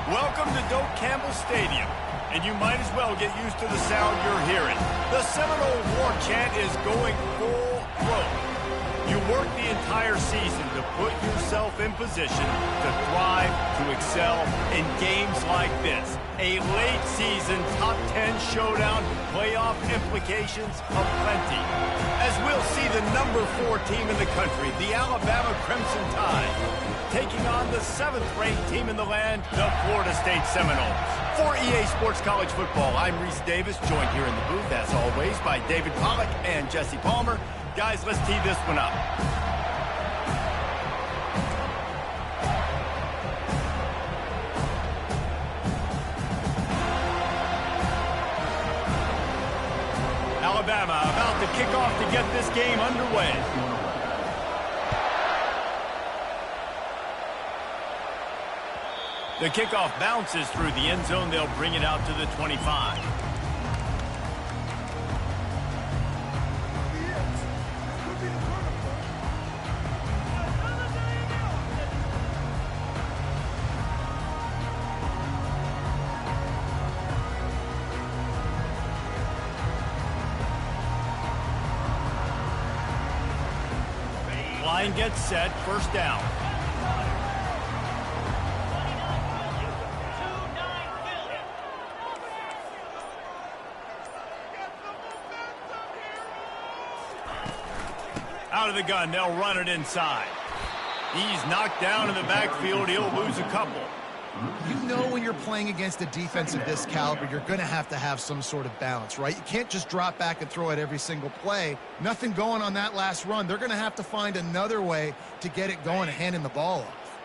Welcome to Doak Campbell Stadium, and you might as well get used to the sound you're hearing. The Seminole war chant is going full throat. You work the entire season to put yourself in position to thrive, to excel in games like this. A late season top 10 showdown, playoff implications aplenty. As we'll see the number 4 team in the country, the Alabama Crimson Tide, taking on the 7th-ranked team in the land, the Florida State Seminoles. For EA Sports College Football, I'm Reese Davis, joined here in the booth, as always, by David Pollack and Jesse Palmer. Guys, let's tee this one up. Alabama about to kick off to get this game underway. The kickoff bounces through the end zone. They'll bring it out to the 25. Line gets set, first down. Out of the gun, they'll run it inside. He's knocked down in the backfield. He'll lose a couple. You know when you're playing against a defense of this caliber, you're going to have some sort of balance, right? You can't just drop back and throw it every single play. Nothing going on that last run. They're going to have to find another way to get it going and handing the ball off.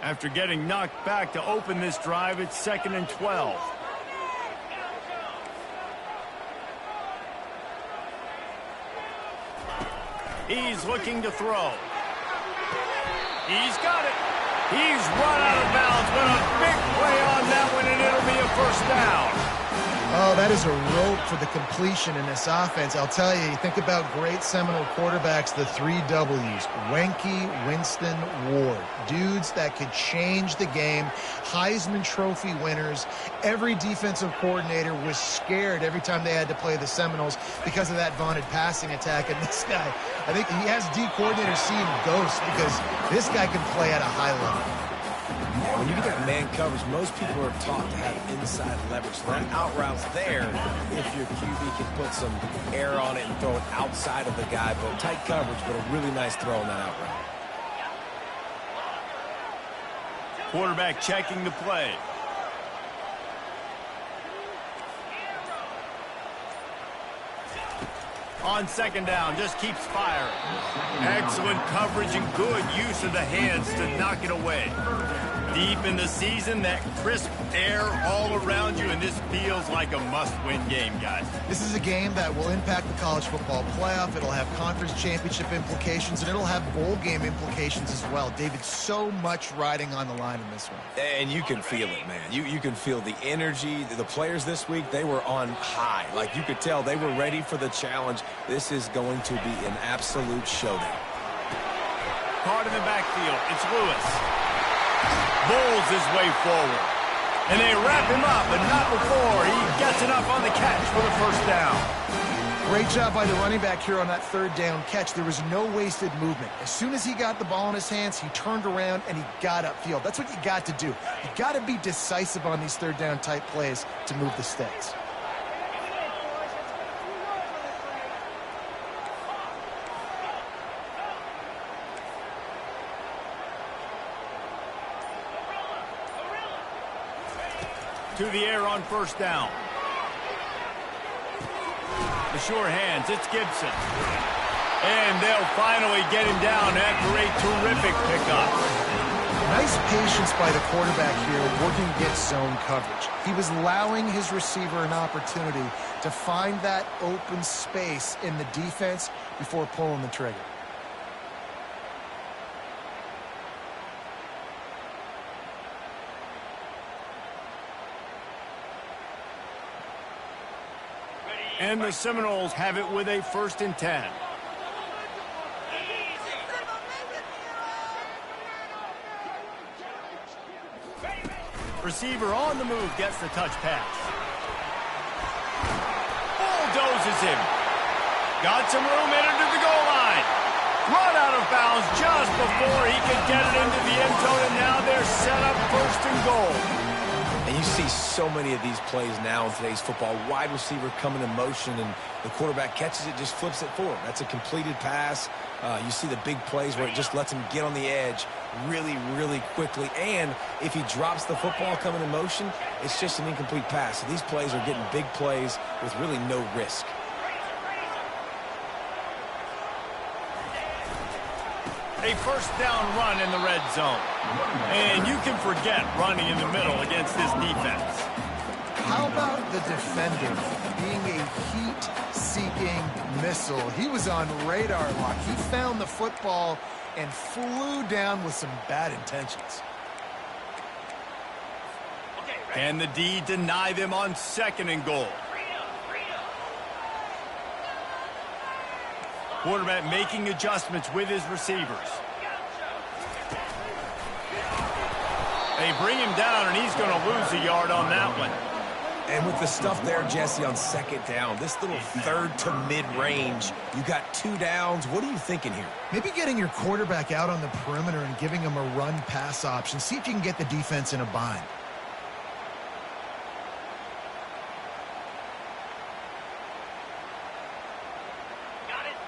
After getting knocked back to open this drive, it's 2nd and 12. He's looking to throw. He's got it. He's run out of bounds, but a big play on that one, and it'll be a first down. Oh, that is a rope for the completion in this offense. I'll tell you, you think about great Seminole quarterbacks, the 3 W's, Wenke, Winston, Ward. Dudes that could change the game, Heisman Trophy winners. Every defensive coordinator was scared every time they had to play the Seminoles because of that vaunted passing attack. And this guy, I think he has D coordinators seeing ghosts because this guy can play at a high level. When you get man coverage, most people are taught to have inside leverage. So that out route's there if your QB can put some air on it and throw it outside of the guy. But tight coverage, but a really nice throw on that out route. Quarterback checking the play. On 2nd down, just keeps firing. Excellent coverage and good use of the hands to knock it away. Deep in the season, that crisp air all around you, and this feels like a must-win game, guys. This is a game that will impact the college football playoff. It'll have conference championship implications, and it'll have bowl game implications as well. David, so much riding on the line in this one. And you can feel it, man. You can feel the energy. The players this week, they were on high. Like, you could tell they were ready for the challenge. This is going to be an absolute showdown. Caught in the backfield. It's Lewis. Bowls his way forward. And they wrap him up, but not before he gets enough on the catch for the first down. Great job by the running back here on that 3rd down catch. There was no wasted movement. As soon as he got the ball in his hands, he turned around and he got upfield. That's what you got to do. You got to be decisive on these 3rd down type plays to move the stakes. To the air on 1st down. The sure hands, it's Gibson. And they'll finally get him down after a terrific pickup. Nice patience by the quarterback here working against zone coverage. He was allowing his receiver an opportunity to find that open space in the defense before pulling the trigger. And the Seminoles have it with a 1st and 10. Receiver on the move gets the touch pass. Bulldozes him. Got some room, entered to the goal line. Run out of bounds just before he could get it into the end zone, and now they're set up first and goal. And you see so many of these plays now in today's football. Wide receiver coming in motion, and the quarterback catches it, just flips it forward. That's a completed pass. You see the big plays where it just lets him get on the edge really, really quickly. And if he drops the football coming in motion, it's just an incomplete pass. So these plays are getting big plays with really no risk. A first down run in the red zone. And you can forget running in the middle against this defense. How about the defender being a heat-seeking missile? He was on radar lock. He found the football and flew down with some bad intentions. And the D deny them on second and goal. Quarterback making adjustments with his receivers. They bring him down, and he's going to lose a yard on that one. And with the stuff there, Jesse, on second down, this little third to mid-range, you got 2 downs. What are you thinking here? Maybe getting your quarterback out on the perimeter and giving him a run-pass option. See if you can get the defense in a bind.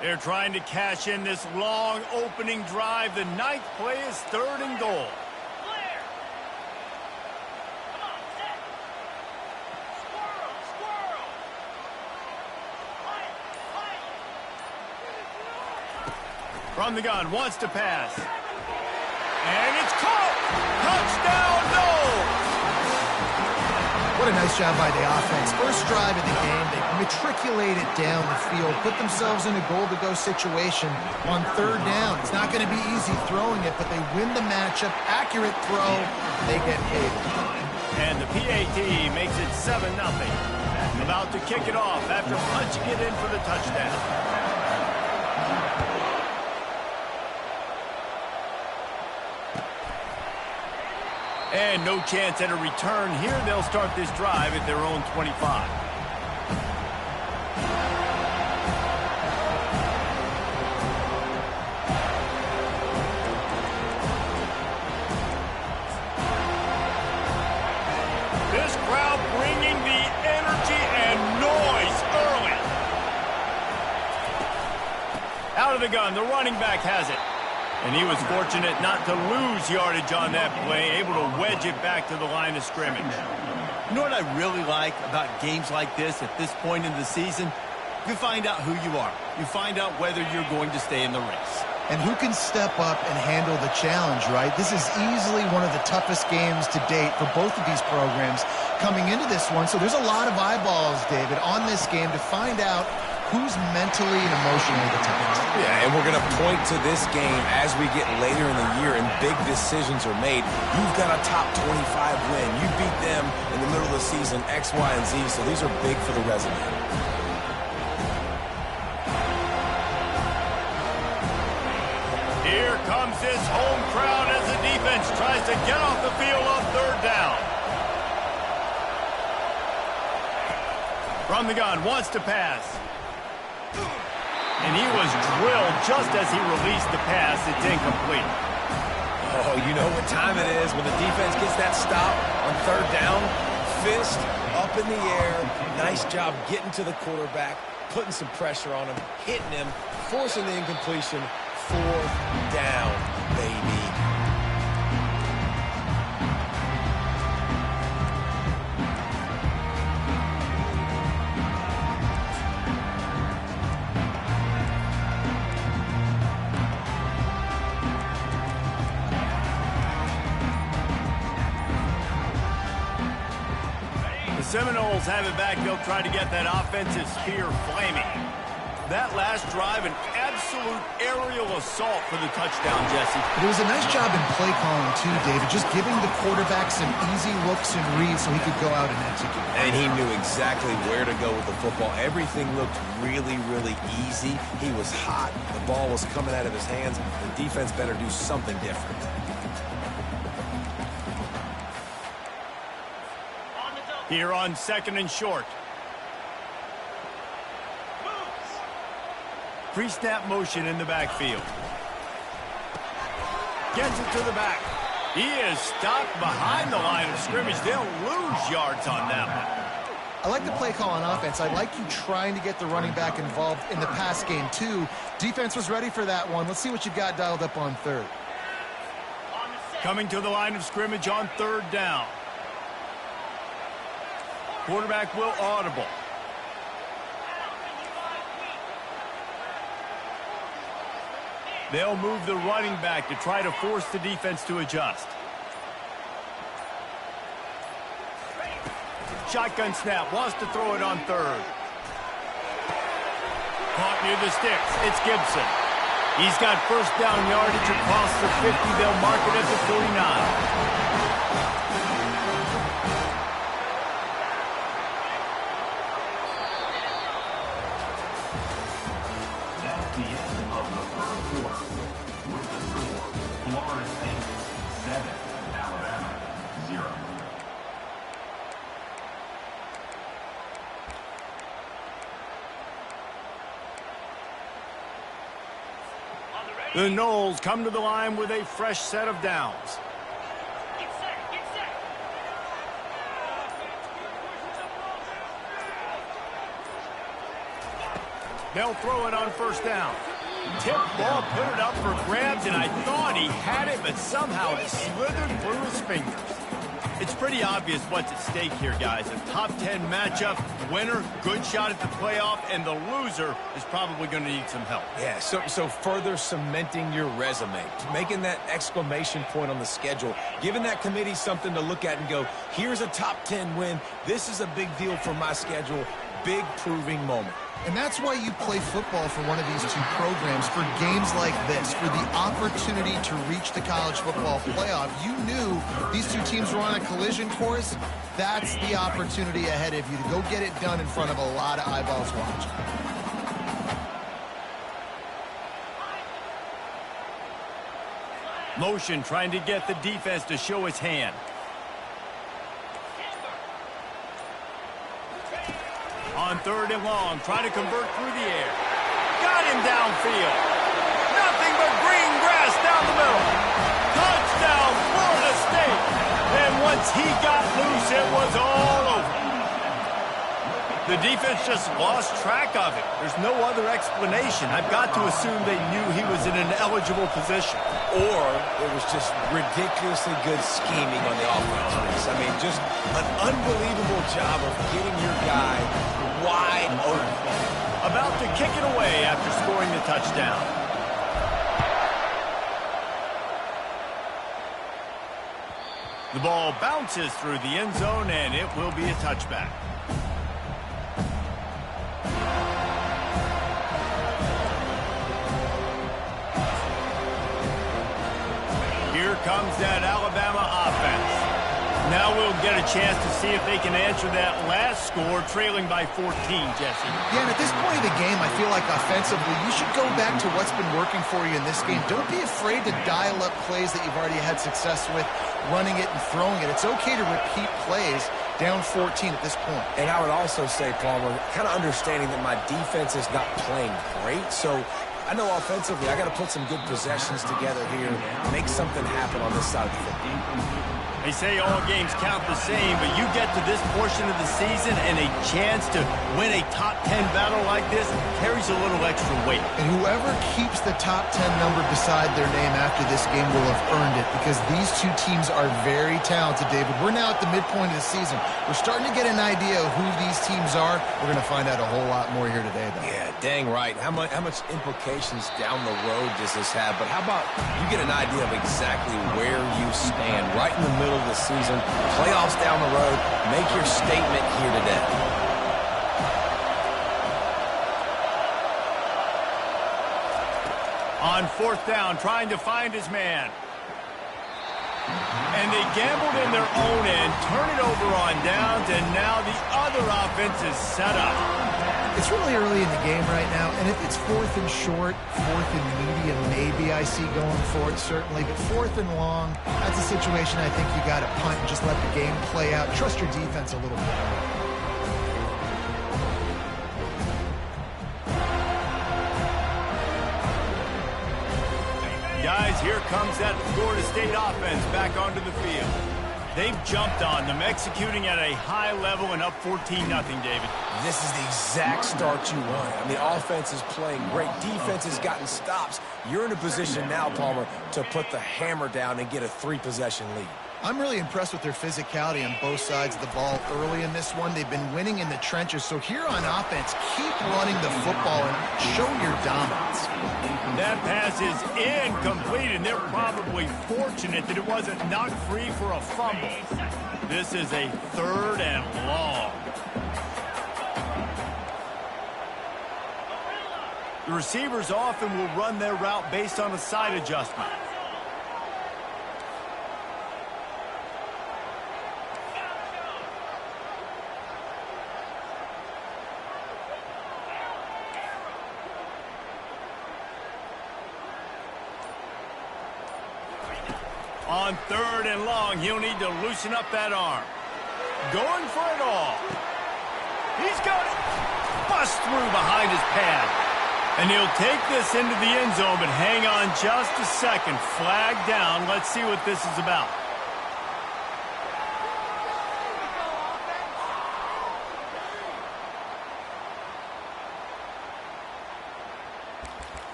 They're trying to cash in this long opening drive. The 9th play is third and goal. From the gun, wants to pass. And it's caught! Touchdown, no! What a nice job by the offense. First drive of the game, they matriculated down the field, put themselves in a goal-to-go situation on third down. It's not going to be easy throwing it, but they win the matchup. Accurate throw, they get paid. And the PAT makes it 7-0. About to kick it off after punching it in for the touchdown. And no chance at a return here. They'll start this drive at their own 25. This crowd bringing the energy and noise early. Out of the gun, the running back has it. And he was fortunate not to lose yardage on that play, able to wedge it back to the line of scrimmage. You know what I really like about games like this at this point in the season? You find out who you are. You find out whether you're going to stay in the race. And who can step up and handle the challenge, right? This is easily one of the toughest games to date for both of these programs coming into this one. So there's a lot of eyeballs, David, on this game to find out who's mentally and emotionally the toughest. Yeah, and we're going to point to this game as we get later in the year and big decisions are made. You've got a top 25 win. You beat them in the middle of the season, X, Y, and Z, so these are big for the resume. Here comes this home crowd as the defense tries to get off the field on third down. From the gun, wants to pass. And he was drilled just as he released the pass. It's incomplete. Oh, you know what time it is when the defense gets that stop on third down. Fist up in the air. Nice job getting to the quarterback, putting some pressure on him, hitting him, forcing the incompletion. Fourth down, baby. Seminoles have it back. They'll try to get that offensive spear flaming. That last drive, an absolute aerial assault for the touchdown, Jesse. It was a nice job in play calling, too, David, just giving the quarterback some easy looks and reads so he could go out and execute. And he knew exactly where to go with the football. Everything looked really, really easy. He was hot. The ball was coming out of his hands. The defense better do something different. Here on 2nd and short. Pre-snap motion in the backfield. Gets it to the back. He is stopped behind the line of scrimmage. They'll lose yards on that one. I like the play call on offense. I like you trying to get the running back involved in the pass game, too. Defense was ready for that one. Let's see what you've got dialed up on 3rd. Coming to the line of scrimmage on 3rd down. Quarterback will audible. They'll move the running back to try to force the defense to adjust. Shotgun snap, wants to throw it on 3rd. Caught near the sticks, it's Gibson. He's got first down yardage across the 50. They'll mark it at the 49. The Noles come to the line with a fresh set of downs. They'll throw it on first down. Tip ball, put it up for grabs, and I thought he had it, but somehow it slithered through his fingers. It's pretty obvious what's at stake here, guys. A top 10 matchup, winner, good shot at the playoff, and the loser is probably going to need some help. Yeah, so further cementing your resume, making that exclamation point on the schedule, giving that committee something to look at and go, here's a top 10 win. This is a big deal for my schedule. Big proving moment. And that's why you play football for one of these two programs, for games like this, for the opportunity to reach the college football playoff. You knew these two teams were on a collision course. That's the opportunity ahead of you to go get it done in front of a lot of eyeballs watching. Motion trying to get the defense to show its hand. On 3rd and long, trying to convert through the air. Got him downfield. Nothing but green grass down the middle. Touchdown, Florida State. And once he got loose, it was all over. The defense just lost track of it. There's no other explanation. I've got to assume they knew he was in an eligible position. Or it was just ridiculously good scheming on the offense. I mean, just an unbelievable job of getting your guy wide open. About to kick it away after scoring the touchdown. The ball bounces through the end zone, and it will be a touchback. Here comes that Alabama offense. Now we'll get a chance to see if they can answer that last score, trailing by 14, Jesse. Yeah, and at this point of the game, I feel like offensively, you should go back to what's been working for you in this game. Don't be afraid to dial up plays that you've already had success with, running it and throwing it. It's okay to repeat plays down 14 at this point. And I would also say, Palmer, kind of understanding that my defense is not playing great, so I know offensively I got to put some good possessions together here, make something happen on this side of the football. They say all games count the same, but you get to this portion of the season and a chance to win a top 10 battle like this carries a little extra weight. And whoever keeps the top 10 number beside their name after this game will have earned it, because these two teams are very talented, David. We're now at the midpoint of the season. We're starting to get an idea of who these teams are. We're going to find out a whole lot more here today, though. Yeah, dang right. How much implications down the road does this have? But how about you get an idea of exactly where you stand right in the middle of the season, playoffs down the road, make your statement here today. On 4th down, trying to find his man. And they gambled in their own end, turn it over on downs, and now the other offense is set up. It's really early in the game right now, and if it's 4th and short, 4th and medium, maybe I see going for it, certainly. But 4th and long, that's a situation I think you got to punt and just let the game play out. Trust your defense a little bit more. Guys, here comes that Florida State offense back onto the field. They've jumped on them, executing at a high level and up 14-0, David. This is the exact start you want. I mean, offense is playing great. Defense has gotten stops. You're in a position now, Palmer, to put the hammer down and get a 3-possession lead. I'm really impressed with their physicality on both sides of the ball early in this one. They've been winning in the trenches. So here on offense, keep running the football and show your dominance. That pass is incomplete, and they're probably fortunate that it wasn't knocked free for a fumble. This is a 3rd and long. The receivers often will run their route based on a side adjustment. On 3rd and long, he'll need to loosen up that arm. Going for it all. He's got it. Bust through behind his pad. And he'll take this into the end zone, but hang on just a second. Flag down. Let's see what this is about.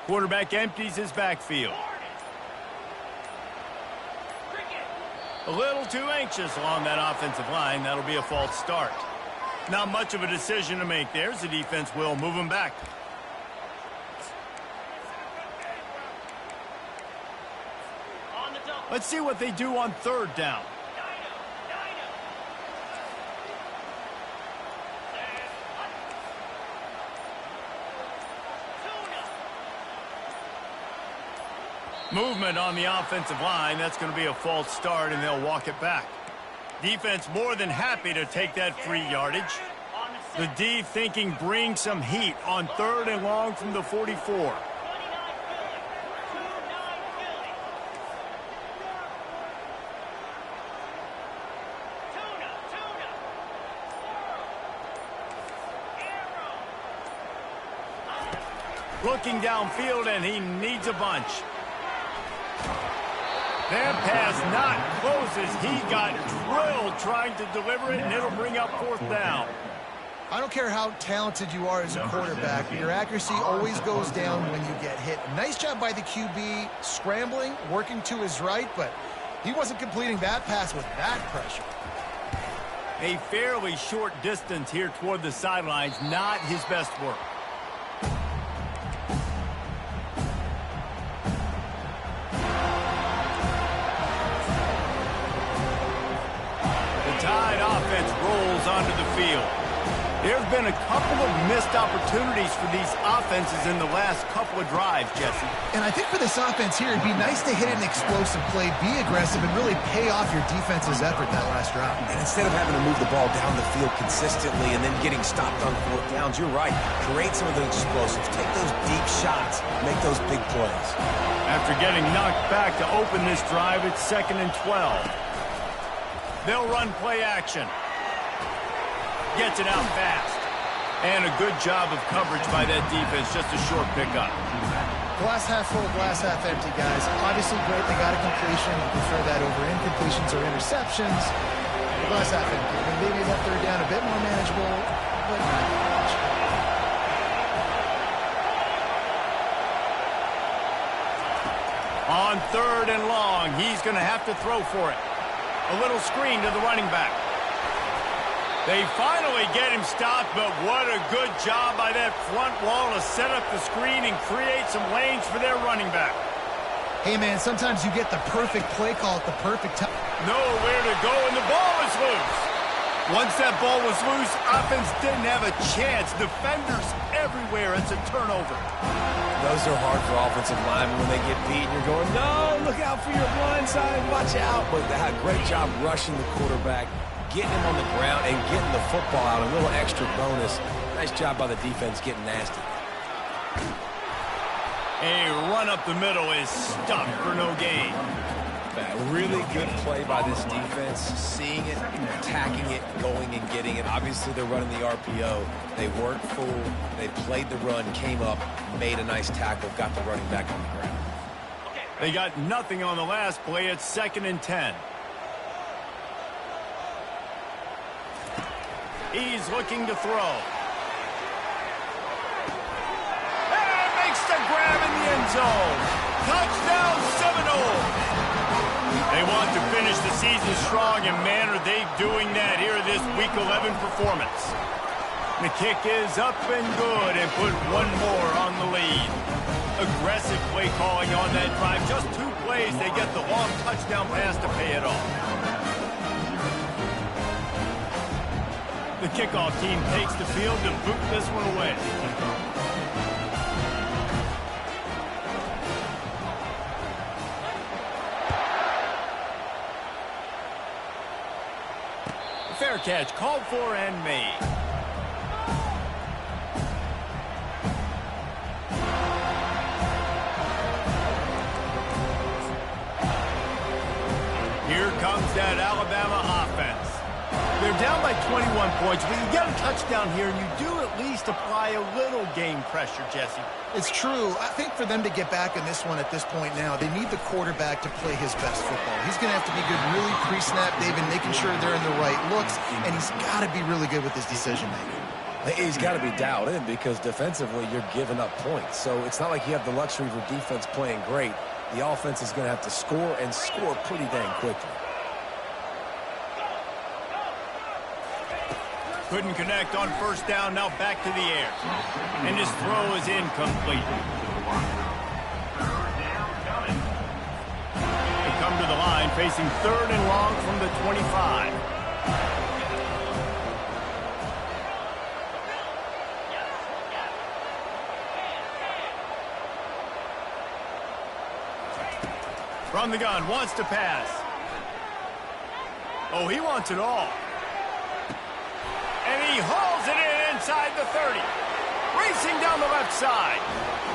Quarterback empties his backfield. A little too anxious along that offensive line. That'll be a false start. Not much of a decision to make there, as the defense will move him back. Let's see what they do on 3rd down. Movement on the offensive line. That's going to be a false start, and they'll walk it back. Defense more than happy to take that free yardage. The D thinking bring some heat on 3rd and long from the 44. Looking downfield, and he needs a bunch. That pass not closes. He got drilled trying to deliver it, and it'll bring up 4th down. I don't care how talented you are as a quarterback. Your accuracy always goes down when you get hit. Nice job by the QB scrambling, working to his right, but he wasn't completing that pass with that pressure. A fairly short distance here toward the sidelines, not his best work. Tide offense rolls onto the field. There have been a couple of missed opportunities for these offenses in the last couple of drives, Jesse. And I think for this offense here, it'd be nice to hit an explosive play, be aggressive, and really pay off your defense's effort that last drive. And instead of having to move the ball down the field consistently and then getting stopped on 4th downs, you're right. Create some of the explosives. Take those deep shots. Make those big plays. After getting knocked back to open this drive, it's 2nd and 12. They'll run play action. Gets it out fast. And a good job of coverage by that defense. Just a short pickup. Glass half full, glass half empty, guys. Obviously great. They got a completion. You prefer that over incompletions or interceptions. The glass half empty. Maybe that 3rd down a bit more manageable, but not much. On 3rd and long, he's going to have to throw for it. A little screen to the running back. They finally get him stopped, but what a good job by that front wall to set up the screen and create some lanes for their running back. Hey, man, sometimes you get the perfect play call at the perfect time. Nowhere to go, and the ball is loose. Once that ball was loose, offense didn't have a chance. Defenders everywhere. It's a turnover. Those are hard for offensive linemen when they get beat. You're going, no, look out for your blind side. Watch out. But they had a great job rushing the quarterback, getting him on the ground, and getting the football out. A little extra bonus. Nice job by the defense getting nasty. A run up the middle is stuffed for no gain. Really good play by this defense, seeing it, attacking it, going and getting it. Obviously, they're running the RPO. They weren't fooled. They played the run, came up, made a nice tackle, got the running back on the ground. They got nothing on the last play. It's 2nd and 10. He's looking to throw. And makes the grab in the end zone. Touchdown Seminoles. They want to finish the season strong, and man, are they doing that here in this Week 11 performance. The kick is up and good, and put one more on the lead. Aggressive play calling on that drive. Just 2 plays, they get the long touchdown pass to pay it off. The kickoff team takes the field to boot this one away. Fair catch, called for and made. Here comes that Alabama offense. They're down by 21 points, but you get a touchdown here, and you do at least apply a little game pressure, Jesse. It's true. I think for them to get back in this one at this point now, they need the quarterback to play his best football. He's going to have to be good really pre-snap, David, making sure they're in the right looks, and he's got to be really good with his decision-making. He's got to be dialed in because defensively you're giving up points. So it's not like you have the luxury for defense playing great. The offense is going to have to score and score pretty dang quickly. Couldn't connect on 1st down, now back to the air. And his throw is incomplete. They come to the line facing 3rd and long from the 25. From the gun, wants to pass. Oh, he wants it all. And he hauls it in inside the 30. Racing down the left side.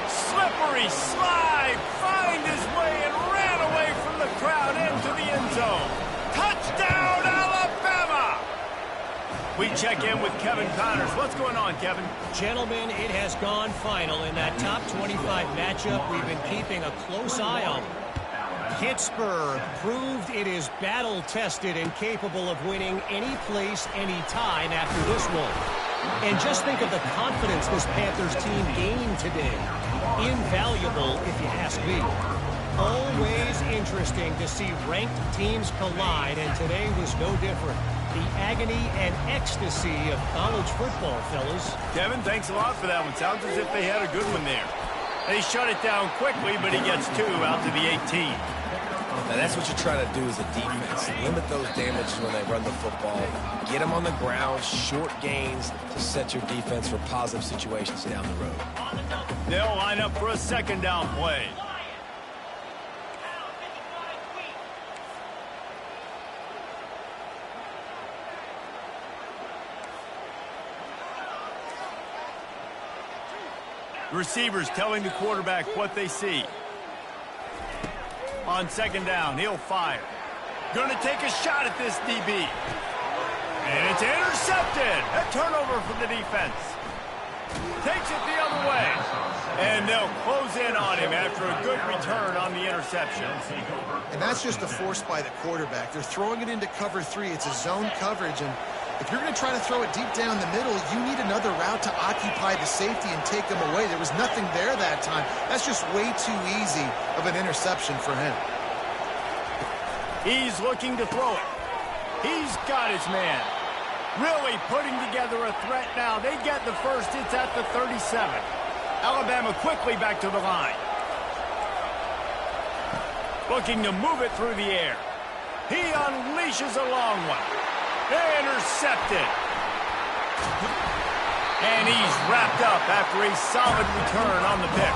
Slippery slide. Find his way and ran away from the crowd into the end zone. Touchdown, Alabama! We check in with Kevin Connors. What's going on, Kevin? Gentlemen, it has gone final in that top 25 matchup. We've been keeping a close eye on. Pittsburgh proved it is battle-tested and capable of winning any place, any time after this one. And just think of the confidence this Panthers team gained today. Invaluable, if you ask me. Always interesting to see ranked teams collide, and today was no different. The agony and ecstasy of college football, fellas. Kevin, thanks a lot for that one. Sounds as if they had a good one there. They shut it down quickly, but he gets 2 out to the 18. Now that's what you're trying to do as a defense. Limit those damages when they run the football. Get them on the ground, short gains to set your defense for positive situations down the road. They'll line up for a 2nd down play. Receivers telling the quarterback what they see. On 2nd down, he'll fire. Gonna take a shot at this DB. And it's intercepted. A turnover for the defense. Takes it the other way. And they'll close in on him after a good return on the interception. And that's just a force by the quarterback. They're throwing it into cover 3. It's a zone coverage, and if you're going to try to throw it deep down the middle, you need another route to occupy the safety and take them away. There was nothing there that time. That's just way too easy of an interception for him. He's looking to throw it. He's got his man. Really putting together a threat now. They get the first. It's at the 37. Alabama quickly back to the line. Looking to move it through the air. He unleashes a long one. Intercepted. And he's wrapped up after a solid return on the pick.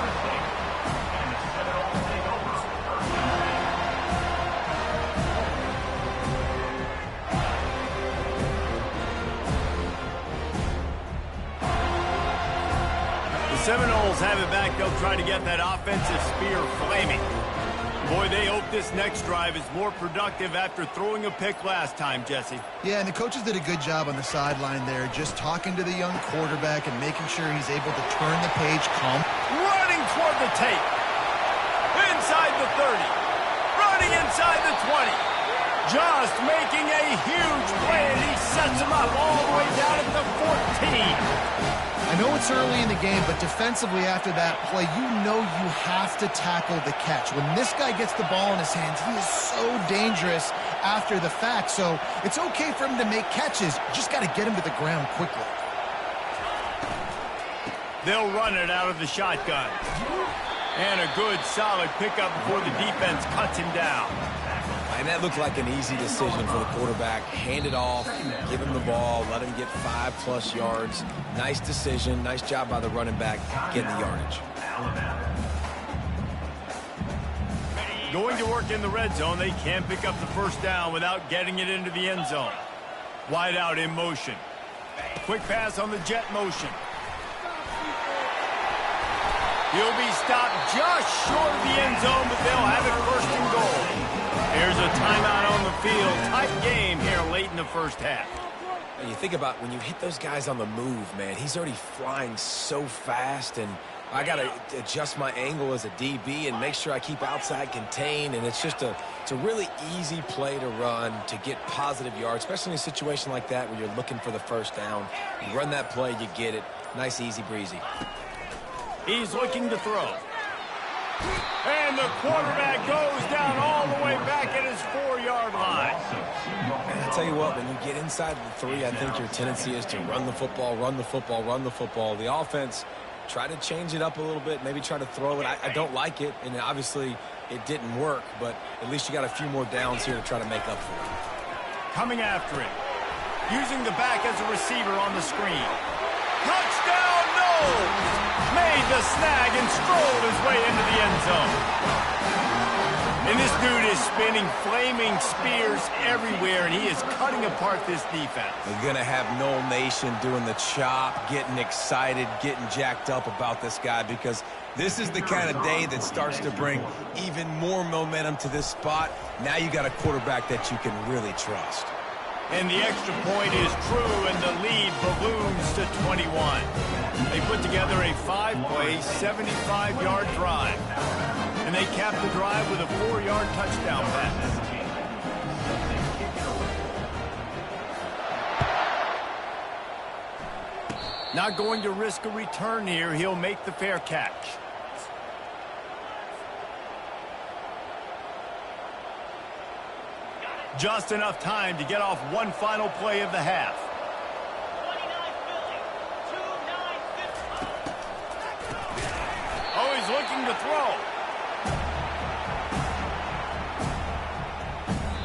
The Seminoles have it back. They'll try to get that offensive spear flaming. Boy, they hope this next drive is more productive after throwing a pick last time, Jesse. Yeah, and the coaches did a good job on the sideline there, just talking to the young quarterback and making sure he's able to turn the page calm. Running toward the tape. Inside the 30. Running inside the 20. Just making a huge play, and he sets him up all the way down at the 14. I know it's early in the game, but defensively after that play, you know you have to tackle the catch. When this guy gets the ball in his hands, he is so dangerous after the fact. So it's okay for him to make catches. You just got to get him to the ground quickly. They'll run it out of the shotgun. And a good, solid pickup before the defense cuts him down. And that looked like an easy decision for the quarterback. Hand it off, give him the ball, let him get 5+ yards. Nice decision. Nice job by the running back getting the yardage. Going to work in the red zone. They can't pick up the first down without getting it into the end zone. Wide out in motion. Quick pass on the jet motion. He'll be stopped just short of the end zone, but they'll have it first and goal. Here's a timeout on the field. Tight game here late in the first half. And you think about when you hit those guys on the move, man, he's already flying so fast, and I got to adjust my angle as a DB and make sure I keep outside contained, and it's a really easy play to run to get positive yards, especially in a situation like that where you're looking for the first down. You run that play, you get it. Nice, easy breezy. He's looking to throw. And the quarterback goes down all the way back at his 4-yard line. And I tell you what, when you get inside the 3, I think your tendency is to run the football, run the football, run the football. The offense, try to change it up a little bit, maybe try to throw it. I don't like it, and obviously it didn't work, but at least you got a few more downs here to try to make up for it. Coming after it. Using the back as a receiver on the screen. Touchdown, no! Made the snag and strolled his way into the end zone. And this dude is spinning flaming spears everywhere, and he is cutting apart this defense. We're going to have Noel Nation doing the chop, getting excited, getting jacked up about this guy, because this is the kind of day that starts to bring even more momentum to this spot. Now you got a quarterback that you can really trust. And the extra point is true, and the lead balloons to 21. They put together a 5-play, 75-yard drive. And they cap the drive with a 4-yard touchdown pass. Not going to risk a return here. He'll make the fair catch. Just enough time to get off one final play of the half. Oh, he's looking to throw.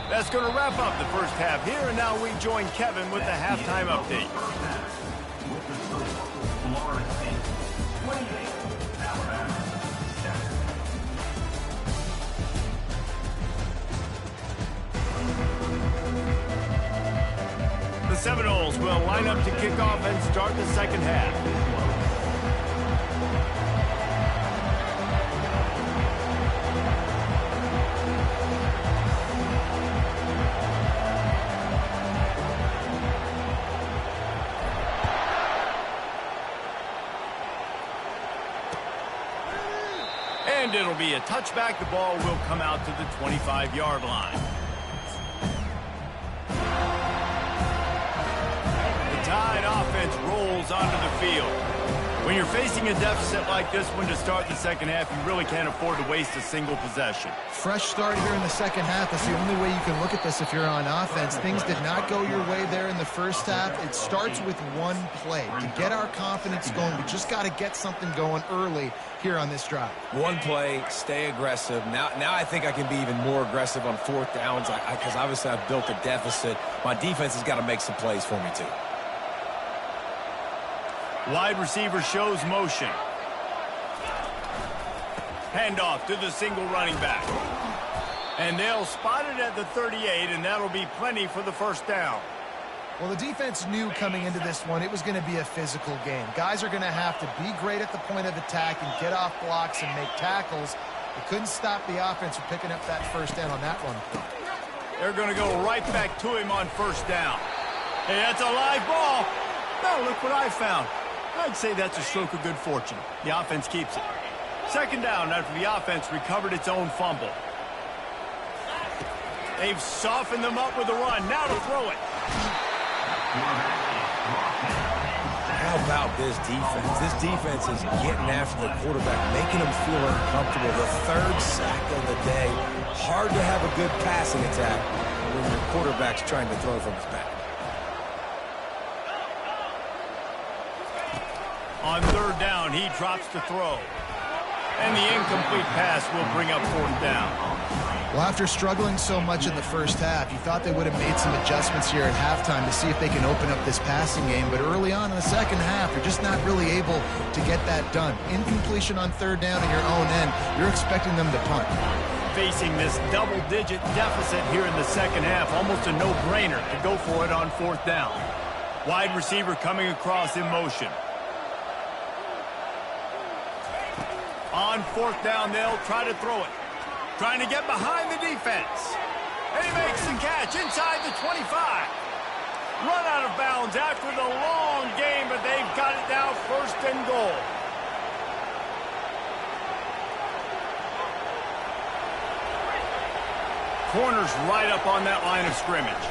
That's going to wrap up the first half here, and now we join Kevin with the halftime update. The Seminoles will line up to kick off and start the second half. And it'll be a touchback. The ball will come out to the 25-yard line. The Tide offense rolls onto the field. We When you're facing a deficit like this one to start the second half, you really can't afford to waste a single possession. Fresh start here in the second half. That's the only way you can look at this if you're on offense. Things did not go your way there in the first half. It starts with one play. To get our confidence going, we just got to get something going early here on this drive. One play, stay aggressive. Now I think I can be even more aggressive on fourth downs because obviously I've built a deficit. My defense has got to make some plays for me too. Wide receiver shows motion. Handoff to the single running back. And they'll spot it at the 38, and that'll be plenty for the first down. Well, the defense knew coming into this one it was going to be a physical game. Guys are going to have to be great at the point of attack and get off blocks and make tackles. They couldn't stop the offense from picking up that first down on that one. They're going to go right back to him on first down. Hey, that's a live ball. Now look what I found. I'd say that's a stroke of good fortune. The offense keeps it. Second down after the offense recovered its own fumble. They've softened them up with a run. Now to throw it. How about this defense? This defense is getting after the quarterback, making him feel uncomfortable. The third sack of the day. Hard to have a good passing attack when your quarterback's trying to throw from his back. On third down, he drops to throw. And the incomplete pass will bring up fourth down. Well, after struggling so much in the first half, you thought they would have made some adjustments here at halftime to see if they can open up this passing game. But early on in the second half, they're just not really able to get that done. Incompletion on third down in your own end, you're expecting them to punt. Facing this double-digit deficit here in the second half, almost a no-brainer to go for it on fourth down. Wide receiver coming across in motion. On fourth down, they'll try to throw it. Trying to get behind the defense. And he makes the catch inside the 25. Run out of bounds after the long game, but they've got it now first and goal. Corner's right up on that line of scrimmage.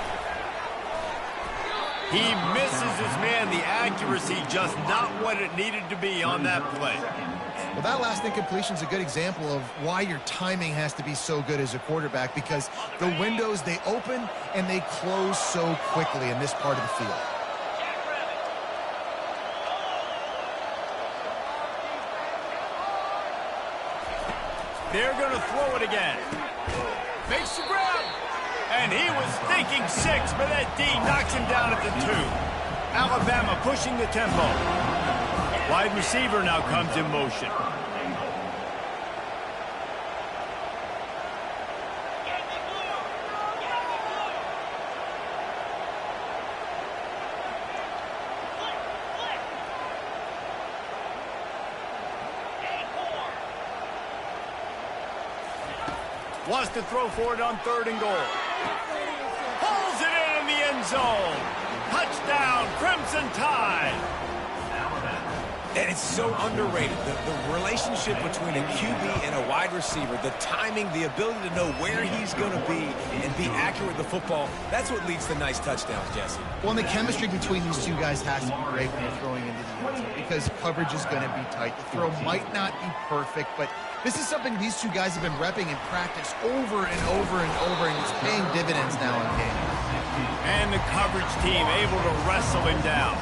He misses his man. The accuracy just not what it needed to be on that play. Well, that last incompletion is a good example of why your timing has to be so good as a quarterback, because the windows, they open and they close so quickly in this part of the field. They're going to throw it again. Makes the grab. And he was thinking 6, but that D knocks him down at the 2. Alabama pushing the tempo. Wide receiver now comes in motion. Wants to throw for it on third and goal. Pulls it in the end zone. Touchdown, Crimson Tide. And it's so underrated. The relationship between a QB and a wide receiver, the timing, the ability to know where he's going to be and be accurate with the football, that's what leads to nice touchdowns, Jesse. Well, and the chemistry between these two guys has to be great when you're throwing into the end zone, because coverage is going to be tight. The throw might not be perfect, but this is something these two guys have been repping in practice over and over and over, and it's paying dividends now in games. And the coverage team able to wrestle him down.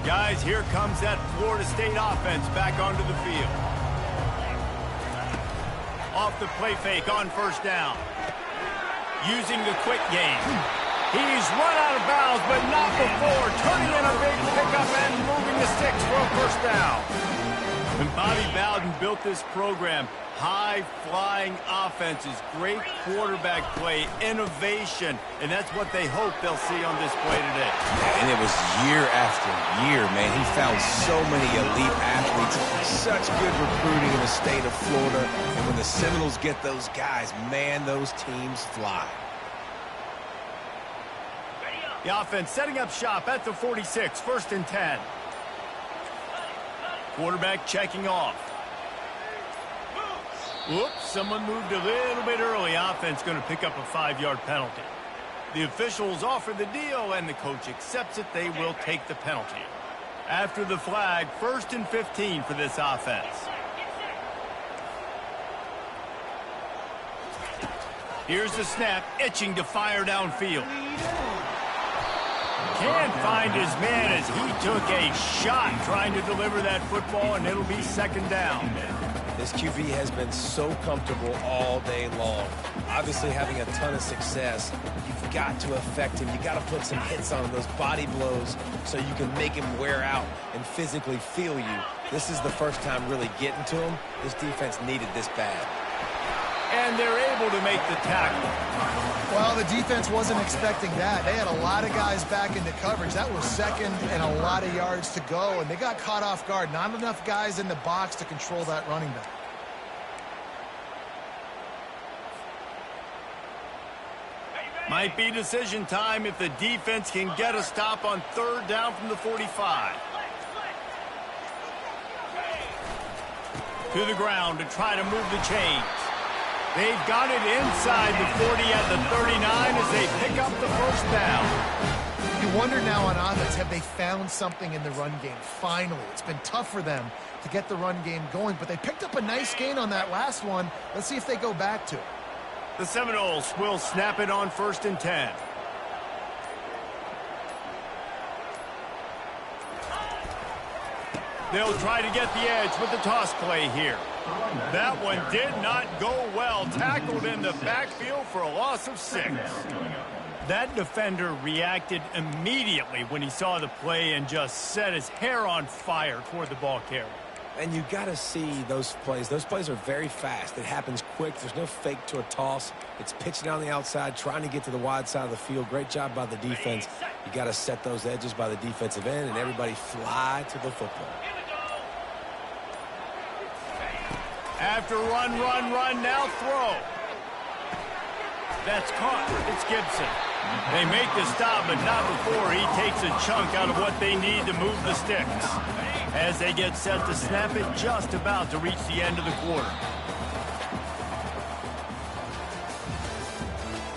Guys, here comes that Florida State offense back onto the field. Off the play fake on first down. Using the quick game. He's run out of bounds, but not before. Turning in a big pickup and moving the sticks for a first down. When Bobby Bowden built this program, high-flying offenses, great quarterback play, innovation, and that's what they hope they'll see on display today. And it was year after year, man. He found so many elite athletes, such good recruiting in the state of Florida. And when the Seminoles get those guys, man, those teams fly. The offense setting up shop at the 46, first and 10. Quarterback checking off. Whoops, someone moved a little bit early. Offense going to pick up a 5-yard penalty. The officials offer the deal, and the coach accepts it. They will take the penalty. After the flag, 1st and 15 for this offense. Here's the snap, itching to fire downfield. Can't find his man as he took a shot trying to deliver that football, and it'll be 2nd down. This QB has been so comfortable all day long. Obviously having a ton of success. You've got to affect him. You've got to put some hits on him, those body blows, so you can make him wear out and physically feel you. This is the first time really getting to him. This defense needed this bad. And they're able to make the tackle. Well, the defense wasn't expecting that. They had a lot of guys back into coverage. That was 2nd and a lot of yards to go, and they got caught off guard. Not enough guys in the box to control that running back. Might be decision time if the defense can get a stop on 3rd down from the 45. To the ground to try to move the chains. They've got it inside the 40 at the 39 as they pick up the 1st down. You wonder now on offense, have they found something in the run game? Finally, it's been tough for them to get the run game going, but they picked up a nice gain on that last one. Let's see if they go back to it. The Seminoles will snap it on 1st and 10. They'll try to get the edge with the toss play here. That one did not go well. Tackled in the backfield for a loss of 6. That defender reacted immediately when he saw the play and just set his hair on fire toward the ball carrier. And you got to see those plays. Those plays are very fast. It happens quick. There's no fake to a toss. It's pitching down the outside, trying to get to the wide side of the field. Great job by the defense. You got to set those edges by the defensive end, and everybody fly to the football. After run, now throw. That's caught. It's Gibson. They make the stop, but not before he takes a chunk out of what they need to move the sticks. As they get set to snap it, just about to reach the end of the quarter.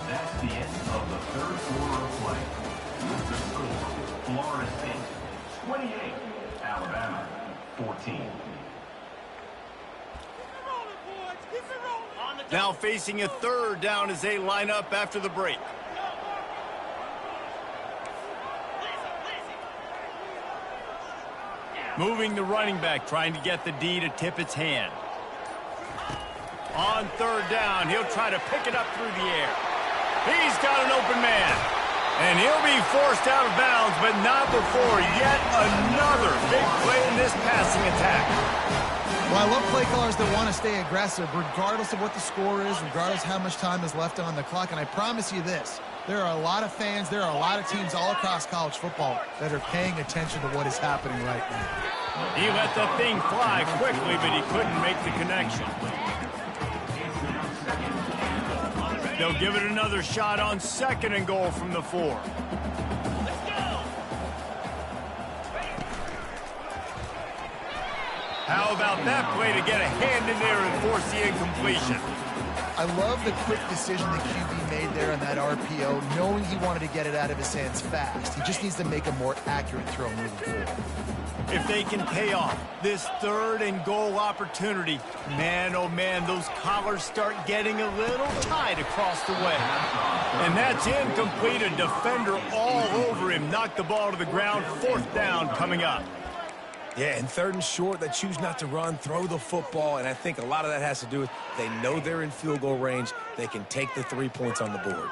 That's the end of the 3rd quarter of play. With the score, Florida State 28, Alabama 14. Now facing a 3rd down as they line up after the break. Moving the running back, trying to get the D to tip its hand. On 3rd down, he'll try to pick it up through the air. He's got an open man. And he'll be forced out of bounds, but not before yet another big play in this passing attack. Well, I love play callers that want to stay aggressive, regardless of what the score is, regardless how much time is left on the clock. And I promise you this, there are a lot of fans, there are a lot of teams all across college football that are paying attention to what is happening right now. He let the thing fly quickly, but he couldn't make the connection. They'll give it another shot on 2nd and goal from the 4. How about that play to get a hand in there and force the incompletion? I love the quick decision the QB made there on that RPO, knowing he wanted to get it out of his hands fast. He just needs to make a more accurate throw moving forward. If they can pay off this 3rd and goal opportunity, man, oh man, those collars start getting a little tight across the way. And that's incomplete. A defender all over him. Knocked the ball to the ground. 4th down coming up. Yeah, and 3rd and short, they choose not to run, throw the football, and I think a lot of that has to do with they know they're in field goal range. They can take the 3 points on the board.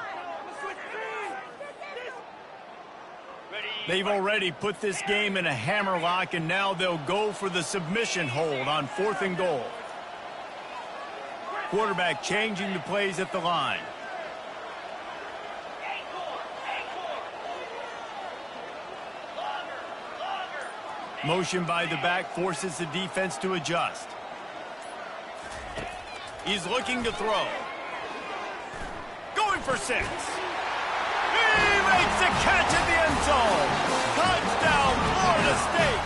They've already put this game in a hammerlock, and now they'll go for the submission hold on 4th and goal. Quarterback changing the plays at the line. Motion by the back forces the defense to adjust. He's looking to throw. Going for 6. He makes the catch in the end zone. Touchdown, Florida State.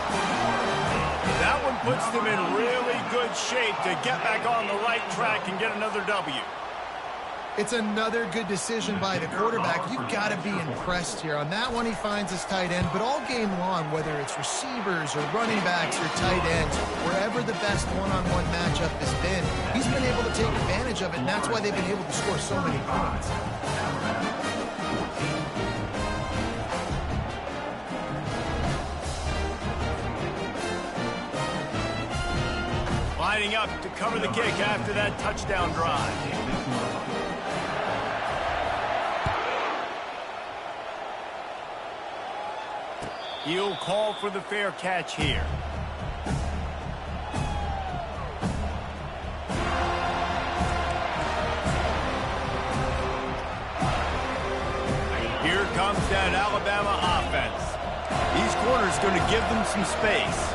That one puts them in really good good shape to get back on the right track and get another W. It's another good decision by the quarterback. You've got to be impressed here. On that one, he finds his tight end, but all game long, whether it's receivers or running backs or tight ends, wherever the best one-on-one matchup has been, he's been able to take advantage of it, and that's why they've been able to score so many points. Lining up to cover the kick after that touchdown drive. He'll call for the fair catch here. Here comes that Alabama offense. These corners going to give them some space.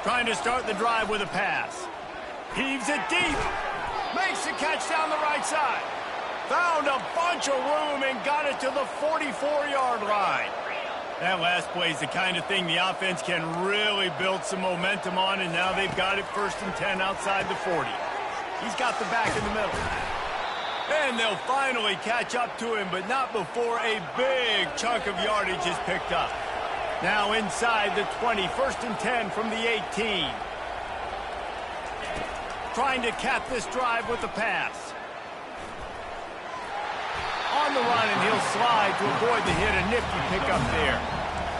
Trying to start the drive with a pass. Heaves it deep. Makes the catch down the right side. Found a bunch of room and got it to the 44-yard line. That last play is the kind of thing the offense can really build some momentum on, and now they've got it 1st and 10 outside the 40. He's got the back in the middle. And they'll finally catch up to him, but not before a big chunk of yardage is picked up. Now inside the 20, 1st and 10 from the 18. Trying to cap this drive with the pass. On the run, and he'll slide to avoid the hit. A nifty pickup there.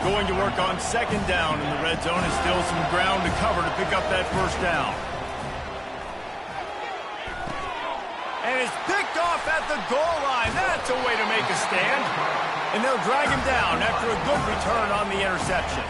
Going to work on 2nd down in the red zone, and still some ground to cover to pick up that 1st down. And it's picked off at the goal line. That's a way to make a stand. And they'll drag him down after a good return on the interception.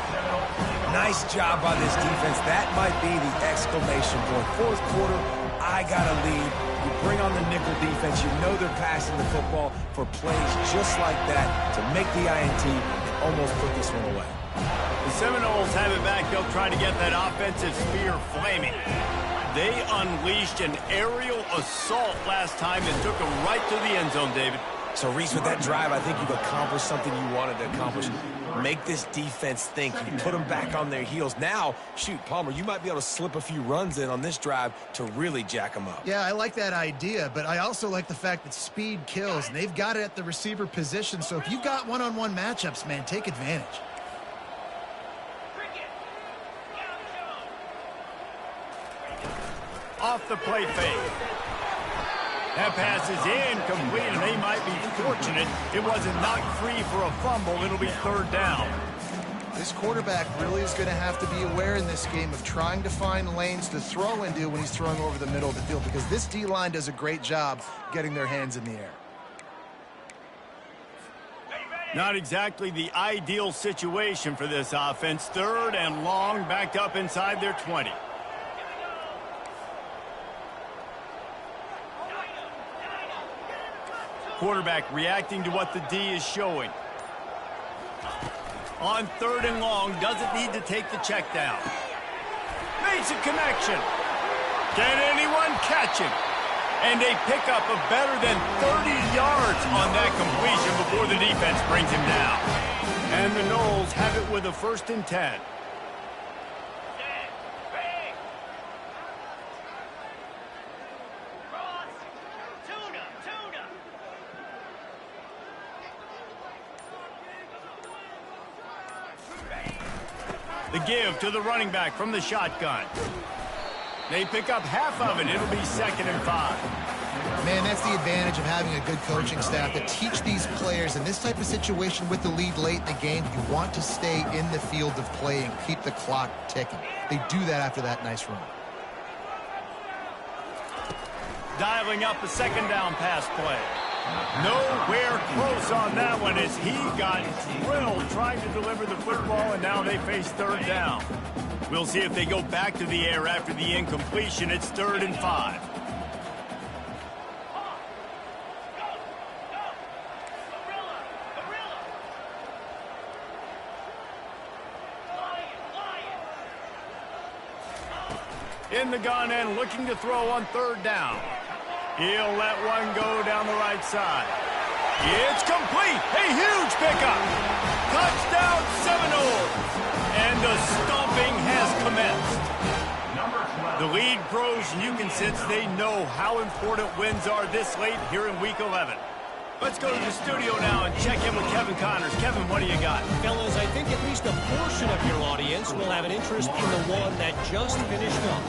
Nice job by this defense. That might be the exclamation point. 4th quarter, I got a lead. You bring on the nickel defense. You know they're passing the football for plays just like that to make the INT and almost put this one away. The Seminoles have it back. They'll try to get that offensive spear flaming. They unleashed an aerial assault last time and took them right to the end zone, David. So, Reese, with that drive, I think you've accomplished something you wanted to accomplish. Make this defense think. You put them back on their heels. Now, shoot, Palmer, you might be able to slip a few runs in on this drive to really jack them up. Yeah, I like that idea, but I also like the fact that speed kills, and they've got it at the receiver position. So if you've got one-on-one matchups, man, take advantage. Off the play fake. That pass is incomplete, and they might be fortunate it wasn't knocked free for a fumble. It'll be 3rd down. This quarterback really is going to have to be aware in this game of trying to find lanes to throw into when he's throwing over the middle of the field, because this D-line does a great job getting their hands in the air. Not exactly the ideal situation for this offense. 3rd and long, backed up inside their 20. Quarterback reacting to what the D is showing. On 3rd and long, doesn't need to take the check down. Makes a connection. Can anyone catch him? And a pickup of better than 30 yards on that completion before the defense brings him down. And the Noles have it with a 1st and 10. The give to the running back from the shotgun. They pick up half of it. It'll be 2nd and 5. Man, that's the advantage of having a good coaching staff to teach these players in this type of situation with the lead late in the game. You want to stay in the field of play and keep the clock ticking. They do that after that nice run. Dialing up a 2nd down pass play. Nowhere close on that one as he got drilled trying to deliver the football, and now they face 3rd down. We'll see if they go back to the air after the incompletion. It's 3rd and 5. In the gun and looking to throw on 3rd down. He'll let one go down the right side. It's complete. A huge pickup. Touchdown Seminoles. And the stomping has commenced. The lead grows, and you can sense they know how important wins are this late here in Week 11. Let's go to the studio now and check in with Kevin Connors. Kevin, what do you got? Fellas, I think at least a portion of your audience will have an interest in the one that just finished up.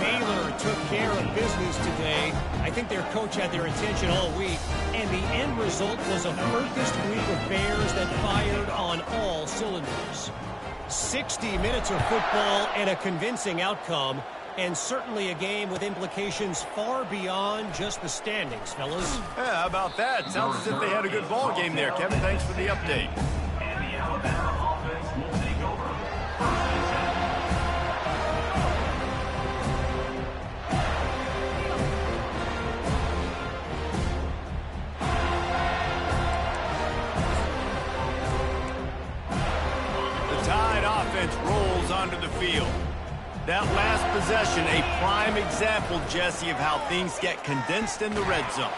Baylor took care of business today. I think their coach had their attention all week, and the end result was a focused group of Bears that fired on all cylinders. 60 minutes of football and a convincing outcome, and certainly a game with implications far beyond just the standings, fellas. Yeah, how about that? Sounds as if they had a good ball game there. Kevin, thanks for the update. And the Alabama offense will take over. The Tide offense rolls onto the field. That last possession, a prime example, Jesse, of how things get condensed in the red zone.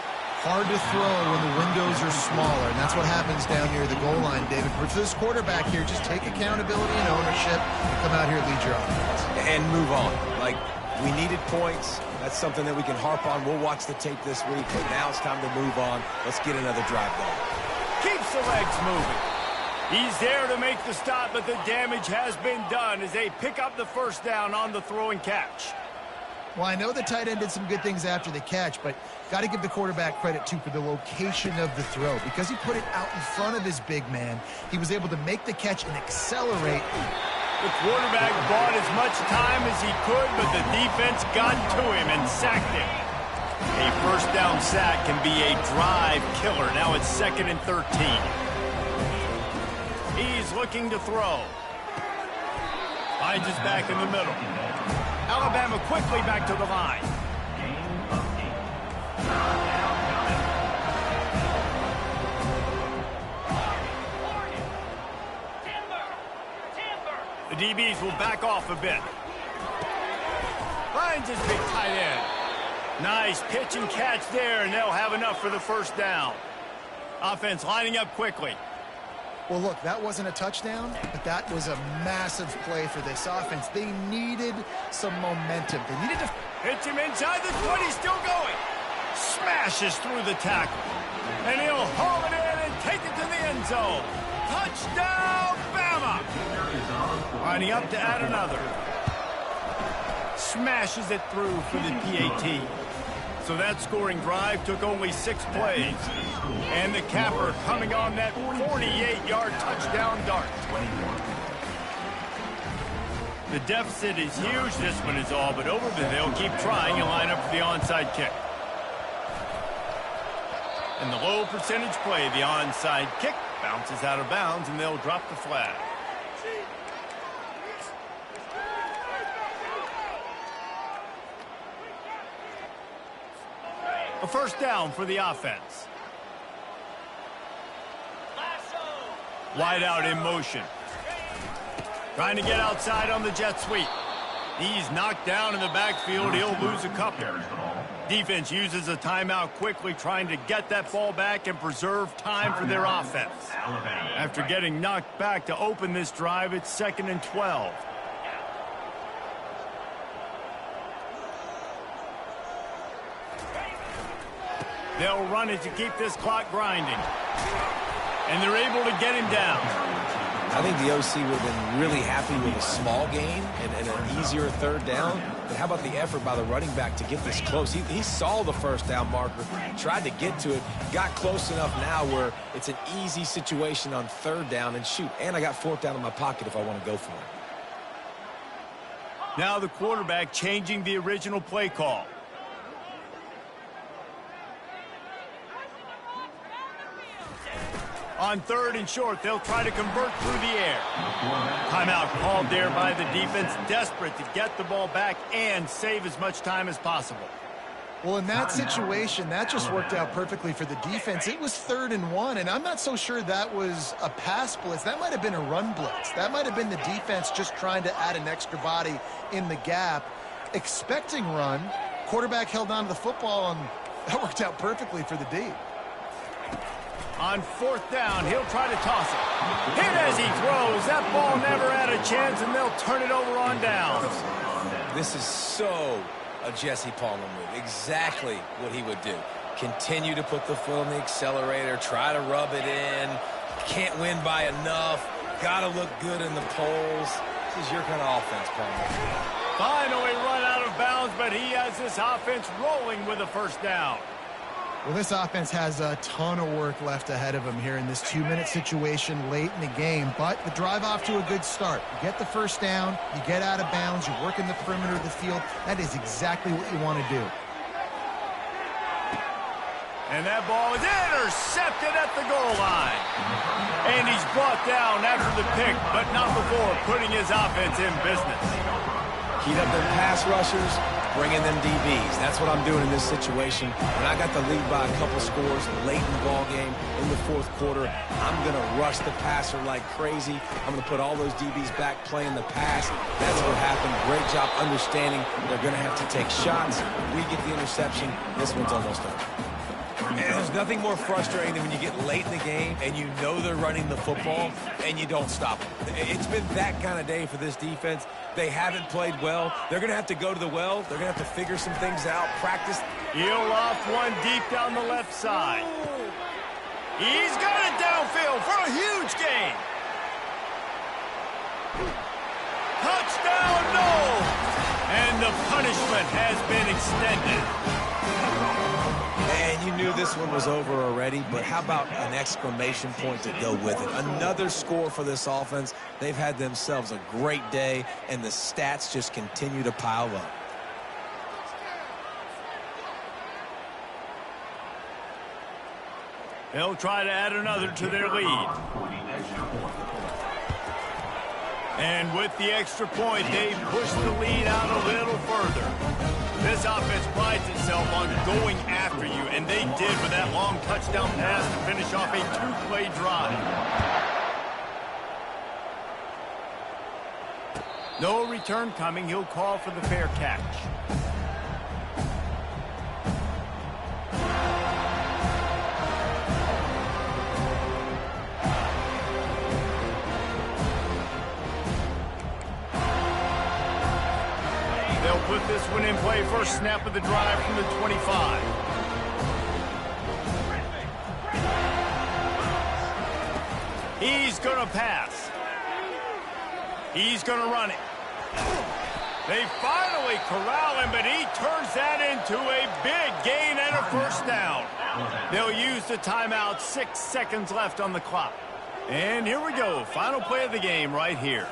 Hard to throw when the windows are smaller, and that's what happens down near the goal line, David. But for this quarterback here, just take accountability and ownership and come out here and lead your offense. And move on. Like, we needed points. That's something that we can harp on. We'll watch the tape this week, but now it's time to move on. Let's get another drive going. Keeps the legs moving. He's there to make the stop, but the damage has been done as they pick up the first down on the throw and catch. Well, I know the tight end did some good things after the catch, but got to give the quarterback credit, too, for the location of the throw. Because he put it out in front of his big man, he was able to make the catch and accelerate. The quarterback bought as much time as he could, but the defense got to him and sacked him. A first down sack can be a drive killer. Now it's 2nd and 13. He's looking to throw. Finds his back in the middle. Alabama quickly back to the line. The DBs will back off a bit. Finds his big tight end. Nice pitch and catch there, and they'll have enough for the first down. Offense lining up quickly. Well, look, that wasn't a touchdown, but that was a massive play for this offense. They needed some momentum. They needed to... Hits him inside the 20, still going. Smashes through the tackle. And he'll haul it in and take it to the end zone. Touchdown, Bama! Lining up to add another. Smashes it through for the PAT. So that scoring drive took only 6 plays. And the capper coming on that 48-yard touchdown dart. The deficit is huge. This one is all but over, but they'll keep trying and line up for the onside kick. And the low percentage play, the onside kick, bounces out of bounds, and they'll drop the flag. A first down for the offense. Wide out in motion. Trying to get outside on the jet sweep. He's knocked down in the backfield. He'll lose a couple. Defense uses a timeout quickly, trying to get that ball back and preserve time for their offense. After getting knocked back to open this drive, it's 2nd and 12. They'll run it to keep this clock grinding. And they're able to get him down. I think the OC would have been really happy with a small gain and an easier third down. But how about the effort by the running back to get this close? He saw the first down marker, tried to get to it, got close enough now where it's an easy situation on third down. And shoot, and I got 4th down in my pocket if I want to go for it. Now the quarterback changing the original play call. On 3rd and short, they'll try to convert through the air. Timeout called there by the defense, desperate to get the ball back and save as much time as possible. Well, in that situation, that just worked out perfectly for the defense. It was 3rd and 1, and I'm not so sure that was a pass blitz. That might have been a run blitz. That might have been the defense just trying to add an extra body in the gap, expecting run. Quarterback held on to the football, and that worked out perfectly for the D. On 4th down, he'll try to toss it. Hit as he throws. That ball never had a chance, and they'll turn it over on downs. This is so a Jesse Palmer move. Exactly what he would do. Continue to put the foot on the accelerator, try to rub it in. Can't win by enough. Got to look good in the polls. This is your kind of offense, Palmer. Finally run out of bounds, but he has this offense rolling with a 1st down. Well, this offense has a ton of work left ahead of them here in this 2-minute situation late in the game, but the drive off to a good start. You get the 1st down, you get out of bounds, you work in the perimeter of the field. That is exactly what you want to do. And that ball is intercepted at the goal line. And he's brought down after the pick, but not before putting his offense in business. Heat up them pass rushers, bring in them DBs. That's what I'm doing in this situation. When I got the lead by a couple scores late in the ball game in the 4th quarter, I'm going to rush the passer like crazy. I'm going to put all those DBs back playing the pass. That's what happened. Great job understanding they're going to have to take shots. We get the interception. This one's almost over. And there's nothing more frustrating than when you get late in the game and you know they're running the football and you don't stop them. It's been that kind of day for this defense. They haven't played well. They're going to have to go to the well. They're going to have to figure some things out, practice. He'll loft one deep down the left side. He's got it downfield for a huge gain. Touchdown, no! And the punishment has been extended. And you knew this one was over already, but how about an exclamation point to go with it? Another score for this offense. They've had themselves a great day, and the stats just continue to pile up. They'll try to add another to their lead. And with the extra point, they push the lead out a little further. This offense prides itself on going after you, and they did with that long touchdown pass to finish off a 2-play drive. No return coming. He'll call for the fair catch. They'll put this one in play. First snap of the drive from the 25. He's going to pass. He's going to run it. They finally corral him, but he turns that into a big gain and a 1st down. They'll use the timeout. 6 seconds left on the clock. And here we go. Final play of the game right here.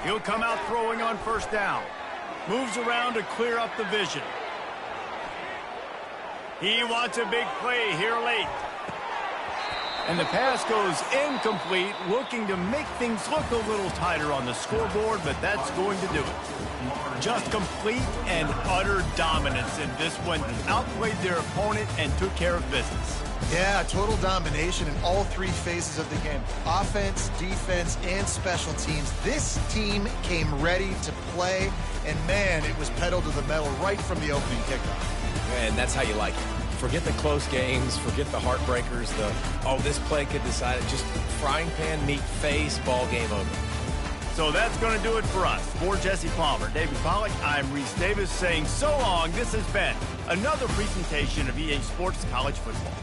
He'll come out throwing on 1st down. Moves around to clear up the vision. He wants a big play here late. And the pass goes incomplete, looking to make things look a little tighter on the scoreboard, but that's going to do it. Just complete and utter dominance in this one. Outplayed their opponent and took care of business. Yeah, total domination in all 3 phases of the game. Offense, defense, and special teams. This team came ready to play, and man, it was pedal to the metal right from the opening kickoff. And that's how you like it. Forget the close games, forget the heartbreakers, this play could decide it. Just frying pan, meat face, ball game over. So that's going to do it for us. For Jesse Palmer, David Pollack, I'm Reese Davis saying so long. This has been another presentation of EA Sports College Football.